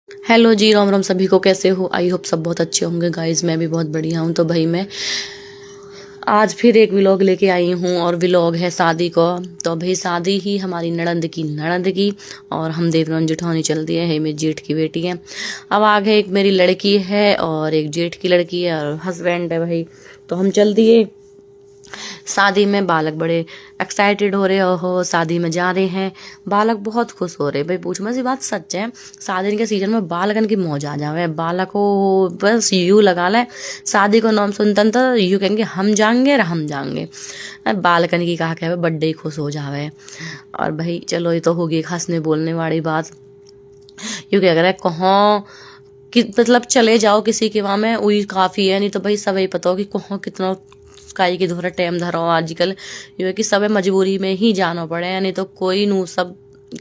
Hello जी, राम राम सभी को। कैसे हो? आई होप सब बहुत अच्छे होंगे गाइज। मैं भी बहुत बढ़िया हूँ। तो भाई मैं आज फिर एक व्लॉग लेके आई हूँ और व्लॉग है शादी को। तो भाई शादी ही हमारी नड़ंद की और हम देवरान जेठानी चल दिए है। मेरी जेठ की बेटी है। अब आगे एक मेरी लड़की है और एक जेठ की लड़की है और हस्बैंड है भाई। तो हम चल दिए शादी में। बालक बड़े एक्साइटेड हो रहे हो, शादी में जा रहे हैं। बालक बहुत खुश हो रहे भाई, पूछ में सी बात सच है। शादी के सीजन में बालकन की मौज आ जावे। बालक को बस यू लगा ले, शादी को नाम सुनतन तो यू कहेंगे हम जाएंगे और हम जाएंगे। बालकन की कहा कहे बड्डे ही खुश हो जावे। और भाई चलो, ये तो होगी एक हंसने बोलने वाली बात। यू क्या करे कहाँ कि मतलब चले जाओ किसी के वहां में वही काफी है। नहीं तो भाई सब ही पता हो कि कहाँ कितना काई की धोरा टाइम धरा हो आजकल। ये है कि सब मजबूरी में ही जाना पड़े, नहीं तो कोई नू सब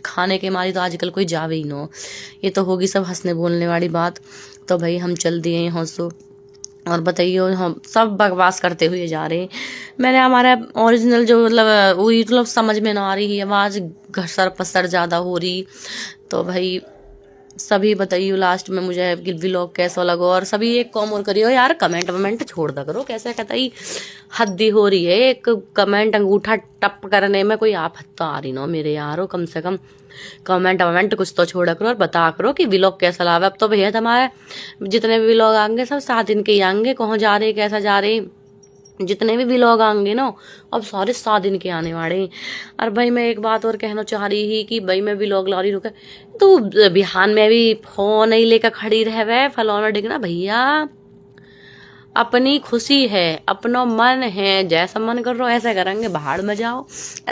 खाने के मारी तो आजकल कोई जावे ही नो। ये तो होगी सब हंसने बोलने वाली बात। तो भाई हम चल दिए यहाँ से। और बताइए, हम सब बकवास करते हुए जा रहे हैं। मैंने हमारा ओरिजिनल जो मतलब वही मतलब समझ में ना आ रही आवाज, घसर पसर ज्यादा हो रही। तो भाई सभी बताइए लास्ट में मुझे कि व्लॉग कैसा लगा। और सभी एक कॉम और करियो यार, कमेंट वमेंट छोड़ दा करो। कैसे कहता ही हद्दी हो रही है। एक कमेंट अंगूठा टप करने में कोई आफत तो आ रही ना मेरे यारो। कम से कम कमेंट वमेंट कुछ तो छोड़ा करो और बता करो कि व्लॉग कैसा लगा। अब तो भैया हमारे जितने भी व्लॉग आएंगे सब 7 दिन के ही आएंगे। कहाँ जा रहे कैसा जा रहे, जितने भी व्लॉग आएंगे ना अब सारे 7 दिन के आने वाले हैं। और भाई मैं एक बात और कहना चाह रही ही कि भाई मैं व्लॉग ला रही रुका तो बिहान में भी फोन नहीं लेकर खड़ी रह वे फलौना डिगना। भैया अपनी खुशी है, अपना मन है, जैसा मन कर रहा हो ऐसा करेंगे। बाहर में जाओ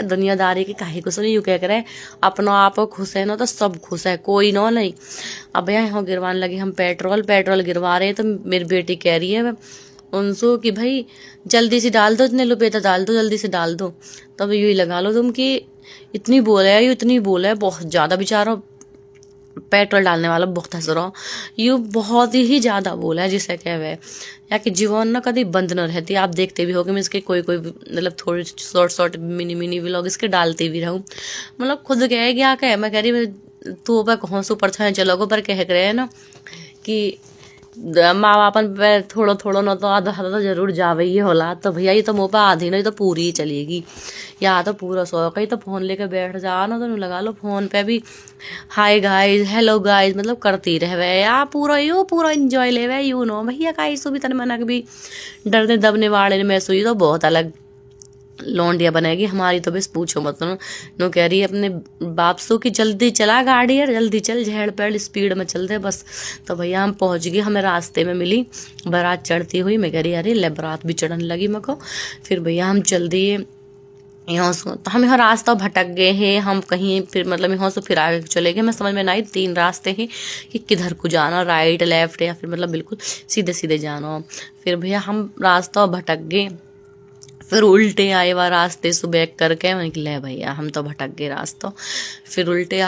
दुनियादारी की काहे कुछ नहीं। यू कह करे अपना आप खुश है ना तो सब खुश है, कोई नो नहीं। अब भैया यहाँ गिरवाने लगे हम पेट्रोल गिरवा रहे हैं। तो मेरी बेटी कह रही है उनसे कि भाई जल्दी से डाल दो, इतने रुपए तो डाल दो, जल्दी से डाल दो। तब यू ही लगा लो तुम कि इतनी बोला है, इतनी बोला है बहुत ज्यादा। बेचारा पेट्रोल डालने वाला बहुत हंस रहा। यू बहुत ही ज्यादा बोला है जिसे कह वे या कि जीवन ना कभी बंद न रहती। आप देखते भी होगे मैं इसके कोई कोई मतलब थोड़ी शॉर्ट मिनी मिनी व्लॉग इसके डालते भी रहूं। मतलब खुद कहे क्या कहे, मैं कह रही तू पर कौन सुपर छाए चलोगे पर कह रहे हैं ना कि माँ बापन पे थोड़ा थोड़ा ना तो आधा आधा तो जरूर जावे ही होला। तो भैया ये तो मुँह पे आधी नहीं तो पूरी ही चलेगी। या तो पूरा शौक है तो फोन लेके बैठ जा ना तो लगा लो फोन पे भी हाय गाइस हेलो गाइस मतलब करती रहे या पूरा एंजॉय ले वे यू नो। भैया का इसो भी तन मना भी डरने दबने वाले में सुई तो बहुत अलग लौंडिया बनेगी हमारी। तो बस पूछो मत नो कह रही है अपने बाप सो की जल्दी चला गाड़ी यार, जल्दी चल, झेड़ पेड़ स्पीड में चल दे बस। तो भैया हम पहुंच गए, हमें रास्ते में मिली बारात चढ़ती हुई। मैं कह रही अरे ले बारात भी चढ़ने लगी मेरे को। फिर भैया हम चल दिए यहाँ से। तो हम यहाँ रास्ता भटक गए हैं हम कहीं, फिर मतलब यहाँ से फिर आगे चले गए। मैं समझ में नहीं 3 रास्ते हैं कि किधर को जाना, राइट लेफ्ट या फिर मतलब बिल्कुल सीधे सीधे जाना। फिर भैया हम रास्ता भटक गए, फिर उल्टे आए हुआ रास्ते से बैक करके। मैं निकले भैया हम तो भटक गए रास्ता। फिर उल्टे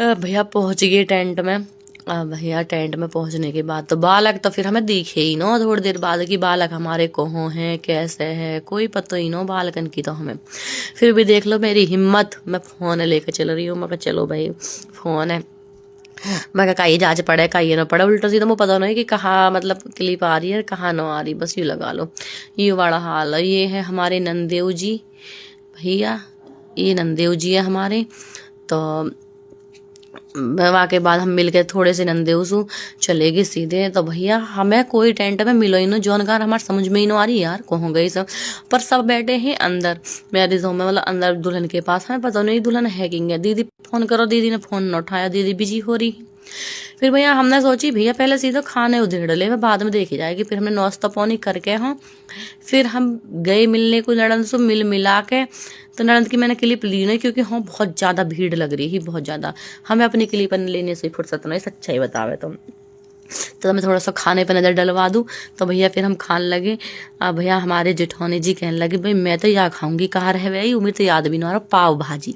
भैया पहुंच गए टेंट में। भैया टेंट में पहुंचने के बाद तो बालक तो फिर हमें दिखे ही नो थोड़ी देर बाद कि बालक हमारे कहाँ है कैसे है, कोई पता ही नो बालकन की तो हमें। फिर भी देख लो मेरी हिम्मत, मैं फोन लेके चल रही हूँ। मैं चलो भाई फोन है, मैं कहा काई जांच पड़े काई ना पड़े। उल्टा सीधा मुझे पता नहीं कि कहाँ मतलब क्लिप आ रही है कहाँ ना आ रही, बस यूँ लगा लो। ये बड़ा हाल है। ये है हमारे नंदेव जी भैया, ये नंदेव जी है हमारे। तो विवाह के बाद हम मिल के थोड़े से नंदेव सु चले गए सीधे। तो भैया हमें कोई टेंट में मिलो ही ना, जौन कार हमारे समझ में ही ना आ रही यार कहाँ गई सब। पर सब बैठे हैं अंदर मैरिज होम में, मतलब अंदर दुल्हन के पास। हमें पता नहीं दुल्हन है कि है। दीदी फोन करो, दीदी ने फोन न उठाया, दीदी बिजी हो रही। फिर भैया हमने सोची भैया पहले सीधे खाने उधेड़ ले, मैं बाद में देखी जाएगी। फिर हमने नाश्ता पानी करके हाँ फिर हम गए मिलने को नड़ंद से। मिल मिला के तो नड़ंद की मैंने क्लिप ली नहीं क्योंकि हाँ बहुत ज्यादा भीड़ लग रही है, बहुत ज्यादा। हमें अपनी क्लिप लेने से फुर्सत नहीं, सच्चाई बतावे तो मैं थोड़ा सा खाने पर नजर डलवा दूं। तो भैया फिर हम खाने लगे। भैया हमारे जेठानी जी कहने लगे भाई मैं तो या खाऊंगी, कहाँ रह गई उम्र तो याद भी ना रहा, पाव भाजी।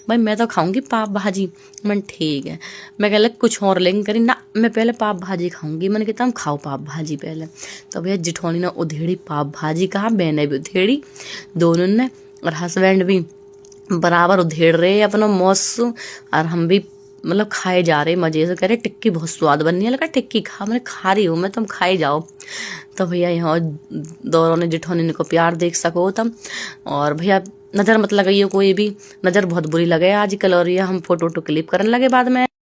भाई मैं तो खाऊंगी पाव भाजी। मैं ठीक है, मैं कह लग कुछ और लेकिन करी ना मैं पहले पाव भाजी खाऊंगी। मैंने कहता हम खाओ पाव भाजी पहले। तो भैया जेठानी ने उधेड़ी पाव भाजी, कहा मैंने भी उधेड़ी, दोनों ने। और हस्बैंड भी बराबर उधेड़ रहे अपना मौस। और हम भी मतलब खाए जा रहे मजे से, कह रहे टिक्की बहुत स्वाद बननी है। लगा टिक्की खा, मैंने खा रही हूँ मैं, तुम खाए जाओ। तो भैया यहाँ दौरों ने जिठौनी को प्यार देख सको तुम। और भैया नज़र मत लगाइयो कोई भी, नज़र बहुत बुरी लगे आजकल। और ये हम फोटो वोटो क्लिप करने लगे बाद में।